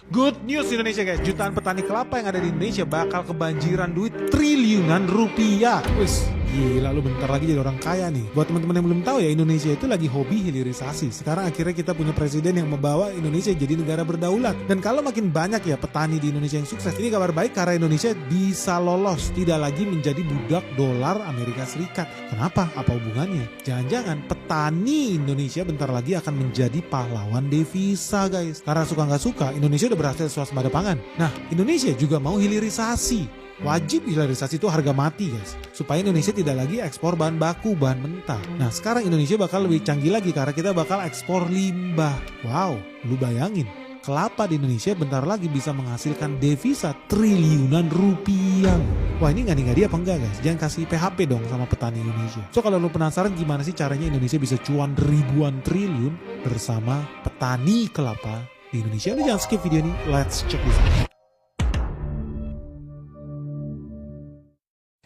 Good news Indonesia guys, jutaan petani kelapa yang ada di Indonesia bakal kebanjiran duit triliunan rupiah. Wis, gila lu bentar lagi jadi orang kaya nih. Buat teman-teman yang belum tahu ya, Indonesia itu lagi hobi hilirisasi. Sekarang akhirnya kita punya presiden yang membawa Indonesia jadi negara berdaulat. Dan kalau makin banyak ya petani di Indonesia yang sukses, ini kabar baik karena Indonesia bisa lolos, tidak lagi menjadi budak dolar Amerika Serikat. Kenapa? Apa hubungannya? Jangan-jangan petani Indonesia bentar lagi akan menjadi pahlawan devisa guys. Karena suka nggak suka, Indonesia udah berhasil swasembada pangan. Nah, Indonesia juga mau hilirisasi. Wajib hilirisasi itu harga mati guys, supaya Indonesia tidak lagi ekspor bahan baku, bahan mentah. Nah sekarang Indonesia bakal lebih canggih lagi karena kita bakal ekspor limbah. Wow, lu bayangin, kelapa di Indonesia bentar lagi bisa menghasilkan devisa triliunan rupiah. Wah ini ngadi-ngadi apa enggak guys? Jangan kasih PHP dong sama petani Indonesia. So kalau lu penasaran gimana sih caranya Indonesia bisa cuan ribuan triliun bersama petani kelapa di Indonesia, lu jangan skip video ini, let's check this out.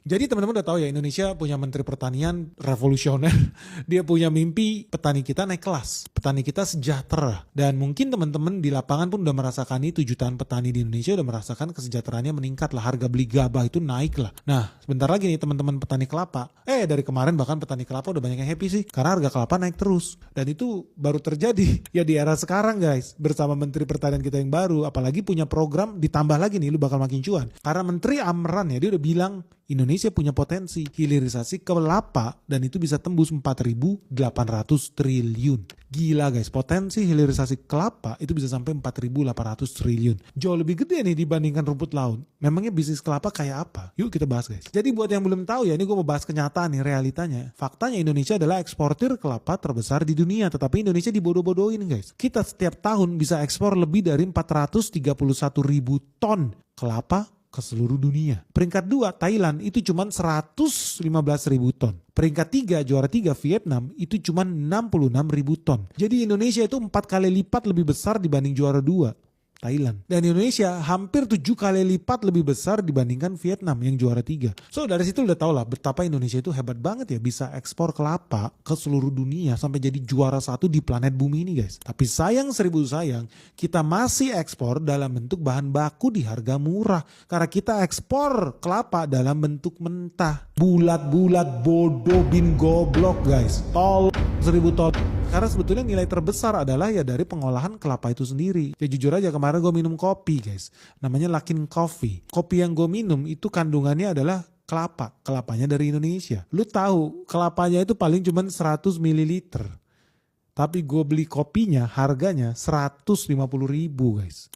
Jadi teman-teman udah tahu ya, Indonesia punya menteri pertanian revolusioner. Dia punya mimpi petani kita naik kelas, petani kita sejahtera. Dan mungkin teman-teman di lapangan pun udah merasakan itu, jutaan petani di Indonesia udah merasakan kesejahteraannya meningkat lah, harga beli gabah itu naik lah. Nah sebentar lagi nih teman-teman petani kelapa, dari kemarin bahkan petani kelapa udah banyak yang happy sih, karena harga kelapa naik terus. Dan itu baru terjadi ya di era sekarang guys, bersama menteri pertanian kita yang baru, apalagi punya program ditambah lagi nih, lu bakal makin cuan. Karena menteri Amran ya, dia udah bilang Indonesia punya potensi hilirisasi kelapa dan itu bisa tembus 4.800 triliun. Gila guys, potensi hilirisasi kelapa itu bisa sampai 4.800 triliun. Jauh lebih gede nih dibandingkan rumput laut. Memangnya bisnis kelapa kayak apa? Yuk kita bahas guys. Jadi buat yang belum tahu ya, ini gue mau bahas kenyataan nih, realitanya. Faktanya Indonesia adalah eksportir kelapa terbesar di dunia, tetapi Indonesia dibodoh-bodohin guys. Kita setiap tahun bisa ekspor lebih dari 431.000 ton kelapa ke seluruh dunia. Peringkat 2 Thailand itu cuma 115.000 ton. Peringkat 3 juara 3 Vietnam itu cuma 66.000 ton. Jadi Indonesia itu 4 kali lipat lebih besar dibanding juara 2 Thailand. Dan Indonesia hampir 7 kali lipat lebih besar dibandingkan Vietnam yang juara 3. So dari situ udah tau lah betapa Indonesia itu hebat banget ya, bisa ekspor kelapa ke seluruh dunia sampai jadi juara 1 di planet bumi ini guys. Tapi sayang seribu sayang, kita masih ekspor dalam bentuk bahan baku di harga murah. Karena kita ekspor kelapa dalam bentuk mentah. Bulat-bulat bodoh bin goblok guys. Tol 1000 tol. Karena sebetulnya nilai terbesar adalah ya dari pengolahan kelapa itu sendiri. Ya jujur aja kemarin gue minum kopi guys. Namanya Luckin Coffee. Kopi yang gue minum itu kandungannya adalah kelapa. Kelapanya dari Indonesia. Lu tahu kelapanya itu paling cuma 100 ml. Tapi gue beli kopinya harganya 150.000 guys.